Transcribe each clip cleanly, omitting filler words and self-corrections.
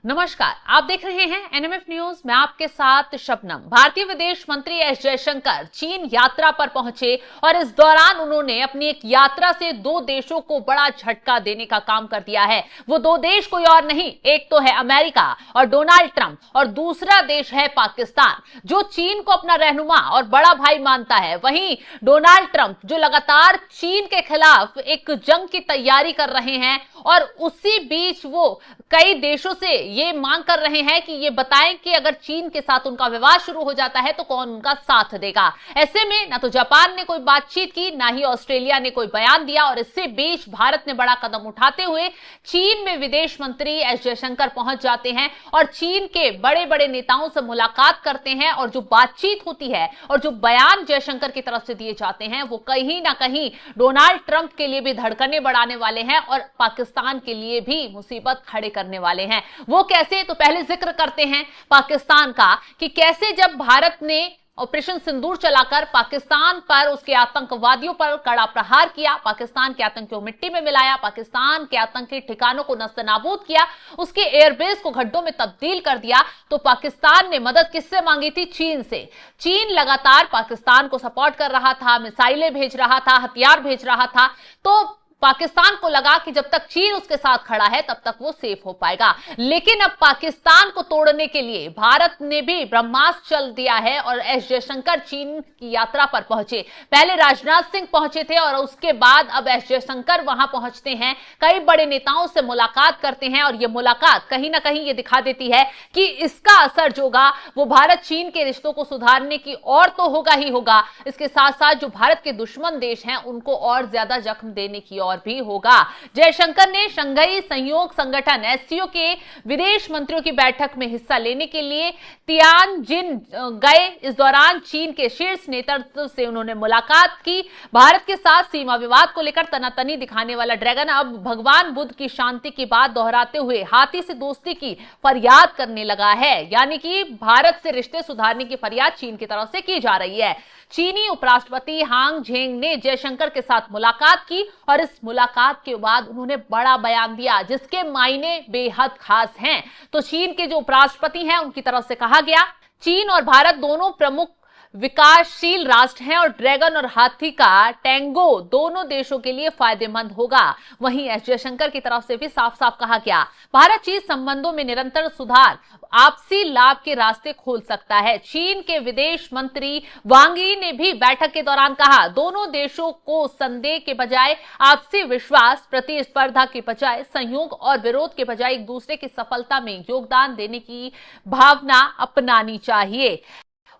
नमस्कार, आप देख रहे हैं एनएमएफ न्यूज। मैं आपके साथ शबनम। भारतीय विदेश मंत्री एस जयशंकर चीन यात्रा पर पहुंचे और इस दौरान उन्होंने अपनी एक यात्रा से दो देशों को बड़ा झटका देने का काम कर दिया है। वो दो देश कोई और नहीं, एक तो है अमेरिका और डोनाल्ड ट्रंप, और दूसरा देश है पाकिस्तान, जो चीन को अपना रहनुमा और बड़ा भाई मानता है। वहीं डोनाल्ड ट्रंप जो लगातार चीन के खिलाफ एक जंग की तैयारी कर रहे हैं, और उसी बीच वो कई देशों से ये मांग कर रहे हैं कि ये बताएं कि अगर चीन के साथ उनका विवाद शुरू हो जाता है तो कौन उनका साथ देगा। ऐसे में ना तो जापान ने कोई बातचीत की, ना ही ऑस्ट्रेलिया ने कोई बयान दिया, और इसी बीच भारत ने बड़ा कदम उठाते हुए चीन में विदेश मंत्री एस जयशंकर पहुंच जाते हैं और चीन के बड़े बड़े नेताओं से मुलाकात करते हैं। और जो बातचीत होती है और जो बयान जयशंकर की तरफ से दिए जाते हैं वो कहीं ना कहीं डोनाल्ड ट्रंप के लिए भी धड़कनें बढ़ाने वाले हैं और पाकिस्तान के लिए भी मुसीबत खड़े करने वाले हैं। वो कैसे, तो पहले जिक्र करते हैं पाकिस्तान का कि कैसे जब भारत ने ऑपरेशन सिंदूर चलाकर पाकिस्तान पर, उसके आतंकवादियों पर कड़ा प्रहार किया, पाकिस्तान के आतंकियों को मिट्टी में मिलाया, पाकिस्तान के आतंकी ठिकानों को नस्तनाबूद किया, उसके एयरबेस को गड्ढों में तब्दील कर दिया, तो पाकिस्तान ने मदद किससे मांगी थी? चीन से। चीन लगातार पाकिस्तान को सपोर्ट कर रहा था, मिसाइलें भेज रहा था, हथियार भेज रहा था। तो पाकिस्तान को लगा कि जब तक चीन उसके साथ खड़ा है तब तक वो सेफ हो पाएगा। लेकिन अब पाकिस्तान को तोड़ने के लिए भारत ने भी ब्रह्मास्त्र चल दिया है और एस जयशंकर चीन की यात्रा पर पहुंचे। पहले राजनाथ सिंह पहुंचे थे और उसके बाद अब एस जयशंकर वहां पहुंचते हैं, कई बड़े नेताओं से मुलाकात करते हैं, और ये मुलाकात कहीं ना कहीं ये दिखा देती है कि इसका असर जो होगा वो भारत चीन के रिश्तों को सुधारने की और तो होगा ही होगा, इसके साथ साथ जो भारत के दुश्मन देश हैं उनको और ज्यादा जख्म देने की और भी होगा। जयशंकर ने शंघाई सहयोग संगठन एससीओ के विदेश मंत्रियों की बैठक में हिस्सा लेने के लिए तियानजिन गए। इस दौरान चीन के शीर्ष नेतृत्व से उन्होंने मुलाकात की। भारत के साथ सीमा विवाद को लेकर तनातनी दिखाने वाला ड्रैगन अब भगवान बुद्ध की शांति की बात दोहराते हुए हाथी से दोस्ती की फरियाद करने लगा है, यानी कि भारत से रिश्ते सुधारने की फरियाद चीन की तरफ से की जा रही है। चीनी उपराष्ट्रपति हांग झेंग ने जयशंकर के साथ मुलाकात की और इस मुलाकात के बाद उन्होंने बड़ा बयान दिया जिसके मायने बेहद खास हैं। तो चीन के जो उपराष्ट्रपति हैं उनकी तरफ से कहा गया, चीन और भारत दोनों प्रमुख विकासशील राष्ट्र हैं और ड्रैगन और हाथी का टैंगो दोनों देशों के लिए फायदेमंद होगा। वहीं एस जयशंकर की तरफ से भी साफ साफ कहा गया, भारत चीन संबंधों में निरंतर सुधार आपसी लाभ के रास्ते खोल सकता है। चीन के विदेश मंत्री वांग यी ने भी बैठक के दौरान कहा, दोनों देशों को संदेह के बजाय आपसी विश्वास, प्रतिस्पर्धा के बजाय सहयोग और विरोध के बजाय एक दूसरे की सफलता में योगदान देने की भावना अपनानी चाहिए।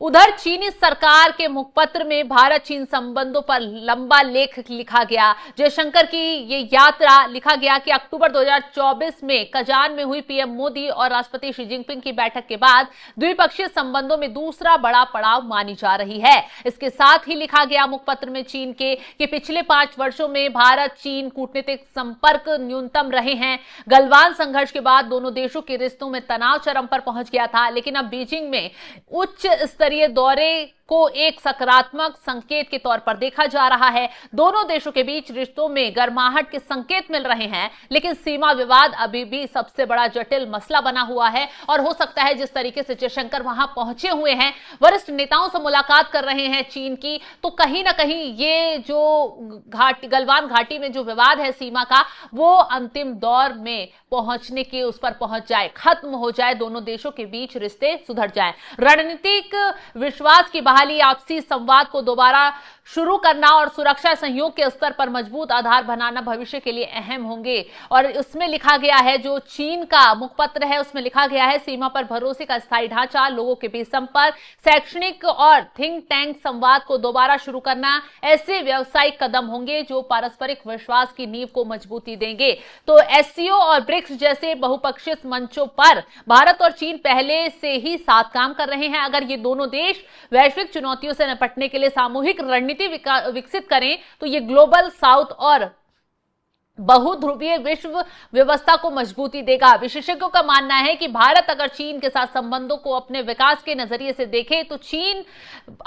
उधर चीनी सरकार के मुखपत्र में भारत चीन संबंधों पर लंबा लेख लिखा गया। जयशंकर की ये यात्रा लिखा गया कि अक्टूबर 2024 में कजान में हुई पीएम मोदी और राष्ट्रपति शी जिनपिंग की बैठक के बाद द्विपक्षीय संबंधों में दूसरा बड़ा पड़ाव मानी जा रही है। इसके साथ ही लिखा गया मुखपत्र में चीन के कि पिछले 5 वर्षों में भारत चीन कूटनीतिक संपर्क न्यूनतम रहे हैं। गलवान संघर्ष के बाद दोनों देशों के रिश्तों में तनाव चरम पर पहुंच गया था, लेकिन अब बीजिंग में उच्च स्तरीय दौरे को एक सकारात्मक संकेत के तौर पर देखा जा रहा है। दोनों देशों के बीच रिश्तों में गर्माहट के संकेत मिल रहे हैं, लेकिन सीमा विवाद अभी भी सबसे बड़ा जटिल मसला बना हुआ है। और हो सकता है जिस तरीके से जयशंकर वहां पहुंचे हुए हैं, वरिष्ठ नेताओं से मुलाकात कर रहे हैं चीन की, तो कहीं ना कहीं ये जो गलवान घाटी में जो विवाद है सीमा का, वो अंतिम दौर में पहुंचने के उस पर पहुंच जाए, खत्म हो जाए, दोनों देशों के बीच रिश्ते सुधर जाए। रणनीतिक विश्वास की बहाली, आपसी संवाद को दोबारा शुरू करना और सुरक्षा सहयोग के स्तर पर मजबूत आधार बनाना भविष्य के लिए अहम होंगे। और इसमें लिखा गया है, जो चीन का मुखपत्र है उसमें लिखा गया है, सीमा पर भरोसे का स्थायी ढांचा, लोगों के बीच संपर्क, शैक्षणिक और थिंक टैंक संवाद को दोबारा शुरू करना ऐसे व्यावसायिक कदम होंगे जो पारस्परिक विश्वास की नींव को मजबूती देंगे। तो एससीओ और ब्रिक्स जैसे बहुपक्षीय मंचों पर भारत और चीन पहले से ही साथ काम कर रहे हैं। अगर ये दोनों देश वैश्विक चुनौतियों से निपटने के लिए सामूहिक रणनीति विकसित करें तो ये ग्लोबल साउथ और बहुध्रुवीय विश्व व्यवस्था को मजबूती देगा। विशेषज्ञों का मानना है कि भारत अगर चीन के साथ संबंधों को अपने विकास के नजरिए से देखे तो चीन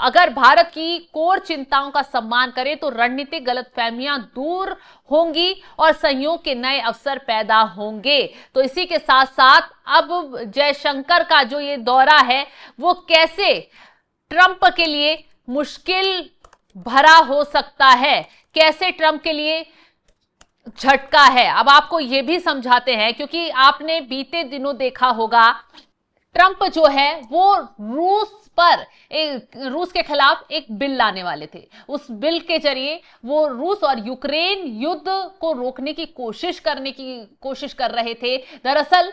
अगर भारत की कोर चिंताओं का सम्मान करे तो रणनीतिक गलतफहमियां दूर होंगी और सहयोग के नए अवसर पैदा होंगे। तो इसी के साथ साथ अब जयशंकर का जो ये दौरा है वो कैसे ट्रंप के लिए मुश्किल भरा हो सकता है, कैसे ट्रंप के लिए झटका है, अब आपको यह भी समझाते हैं। क्योंकि आपने बीते दिनों देखा होगा ट्रंप जो है वो रूस के खिलाफ एक बिल लाने वाले थे। उस बिल के जरिए वो रूस और यूक्रेन युद्ध को रोकने की कोशिश कर रहे थे। दरअसल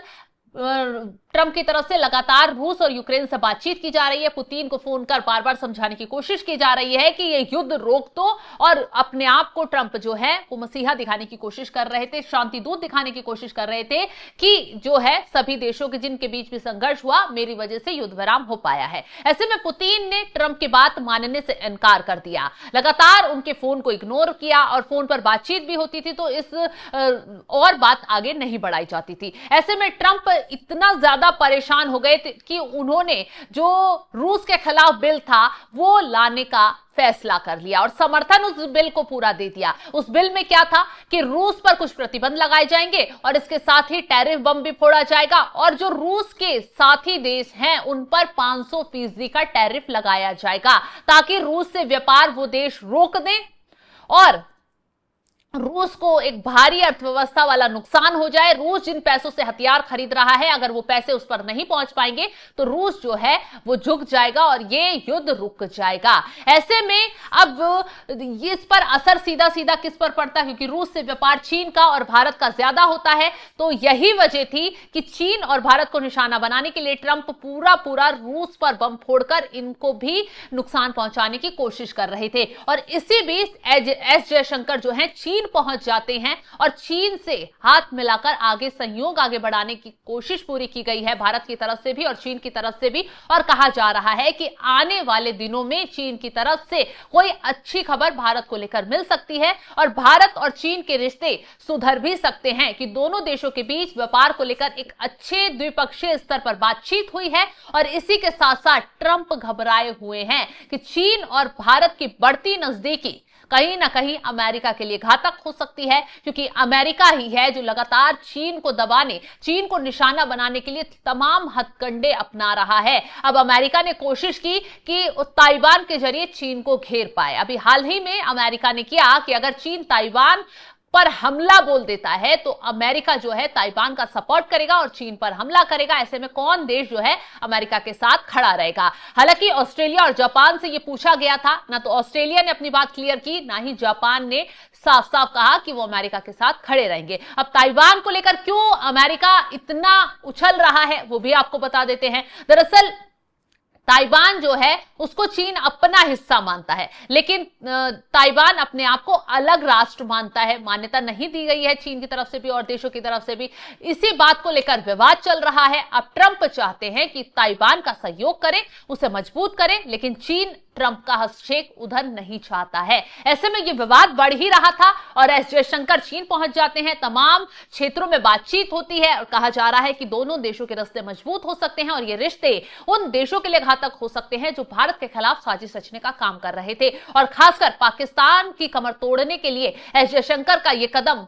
ट्रंप की तरफ से लगातार रूस और यूक्रेन से बातचीत की जा रही है। पुतिन को फोन कर बार बार समझाने की कोशिश की जा रही है कि ये युद्ध रोक दो, और अपने आप को ट्रंप जो है वो मसीहा दिखाने की कोशिश कर रहे थे, शांति दूत दिखाने की कोशिश कर रहे थे कि जो है सभी देशों के जिनके बीच भी संघर्ष हुआ मेरी वजह से युद्ध विराम हो पाया है। ऐसे में पुतिन ने ट्रंप की बात मानने से इनकार कर दिया, लगातार उनके फोन को इग्नोर किया और फोन पर बातचीत भी होती थी तो इस और बात आगे नहीं बढ़ाई जाती थी। ऐसे में ट्रंप इतना ज्यादा परेशान हो गए कि उन्होंने जो रूस के खिलाफ बिल था वो लाने का फैसला कर लिया और समर्थन उस बिल को पूरा दे दिया। उस बिल में क्या था कि रूस पर कुछ प्रतिबंध लगाए जाएंगे और इसके साथ ही टैरिफ बम भी फोड़ा जाएगा, और जो रूस के साथी देश हैं उन पर 500% का टैरिफ लगाया जाएगा ताकि रूस से व्यापार वो देश रोक दें और रूस को एक भारी अर्थव्यवस्था वाला नुकसान हो जाए। रूस जिन पैसों से हथियार खरीद रहा है अगर वो पैसे उस पर नहीं पहुंच पाएंगे तो रूस जो है वो झुक जाएगा और ये युद्ध रुक जाएगा। ऐसे में अब इस पर असर सीधा सीधा किस पर पड़ता है, क्योंकि रूस से व्यापार चीन का और भारत का ज्यादा होता है। तो यही वजह थी कि चीन और भारत को निशाना बनाने के लिए ट्रंप पूरा रूस पर बम फोड़कर इनको भी नुकसान पहुंचाने की कोशिश कर रहे थे। और इसी बीच एस जयशंकर जो है चीन पहुंच जाते हैं और चीन से हाथ मिलाकर सहयोग आगे बढ़ाने की कोशिश पूरी की गई है, भारत की तरफ से भी और चीन की तरफ से भी। और कहा जा रहा है कि आने वाले दिनों में चीन की तरफ से कोई अच्छी खबर भारत को लेकर मिल सकती है और भारत और चीन के रिश्ते सुधर भी सकते हैं कि दोनों देशों के बीच व्यापार को लेकर एक अच्छे द्विपक्षीय स्तर पर बातचीत हुई है। और इसी के साथ साथ ट्रंप घबराए हुए हैं कि चीन और भारत की बढ़ती नजदीकी कहीं ना कहीं अमेरिका के लिए घातक हो सकती है, क्योंकि अमेरिका ही है जो लगातार चीन को दबाने, चीन को निशाना बनाने के लिए तमाम हथकंडे अपना रहा है। अब अमेरिका ने कोशिश की कि ताइवान के जरिए चीन को घेर पाए। अभी हाल ही में अमेरिका ने किया कि अगर चीन ताइवान पर हमला बोल देता है तो अमेरिका जो है ताइवान का सपोर्ट करेगा और चीन पर हमला करेगा। ऐसे में कौन देश जो है अमेरिका के साथ खड़ा रहेगा। हालांकि ऑस्ट्रेलिया और जापान से यह पूछा गया था, ना तो ऑस्ट्रेलिया ने अपनी बात क्लियर की ना ही जापान ने साफ साफ कहा कि वो अमेरिका के साथ खड़े रहेंगे। अब ताइवान को लेकर क्यों अमेरिका इतना उछल रहा है वो भी आपको बता देते हैं। दरअसल ताइवान जो है उसको चीन अपना हिस्सा मानता है, लेकिन ताइवान अपने आप को अलग राष्ट्र मानता है, मान्यता नहीं दी गई है चीन की तरफ से भी और देशों की तरफ से भी। इसी बात को लेकर विवाद चल रहा है। अब ट्रंप चाहते हैं कि ताइवान का सहयोग करें, उसे मजबूत करें, लेकिन चीन ट्रंप का हस्तक्षेप उधर नहीं चाहता है। ऐसे में यह विवाद बढ़ ही रहा था और एस जयशंकर चीन पहुंच जाते हैं, तमाम क्षेत्रों में बातचीत होती है और कहा जा रहा है कि दोनों देशों के रिश्ते मजबूत हो सकते हैं और ये रिश्ते उन देशों के लिए घातक हो सकते हैं जो भारत के खिलाफ साजिश रचने का काम कर रहे थे। और खासकर पाकिस्तान की कमर तोड़ने के लिए एस जयशंकर का यह कदम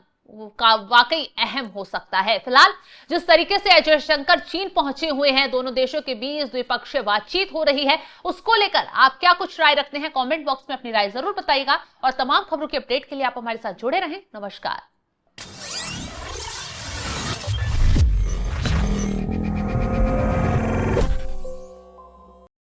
का वाकई अहम हो सकता है। फिलहाल जिस तरीके से एस जयशंकर चीन पहुंचे हुए हैं, दोनों देशों के बीच द्विपक्षीय बातचीत हो रही है, उसको लेकर आप क्या कुछ राय रखते हैं कमेंट बॉक्स में अपनी राय जरूर बताइएगा। और तमाम खबरों के अपडेट के लिए आप हमारे साथ जुड़े रहें। नमस्कार।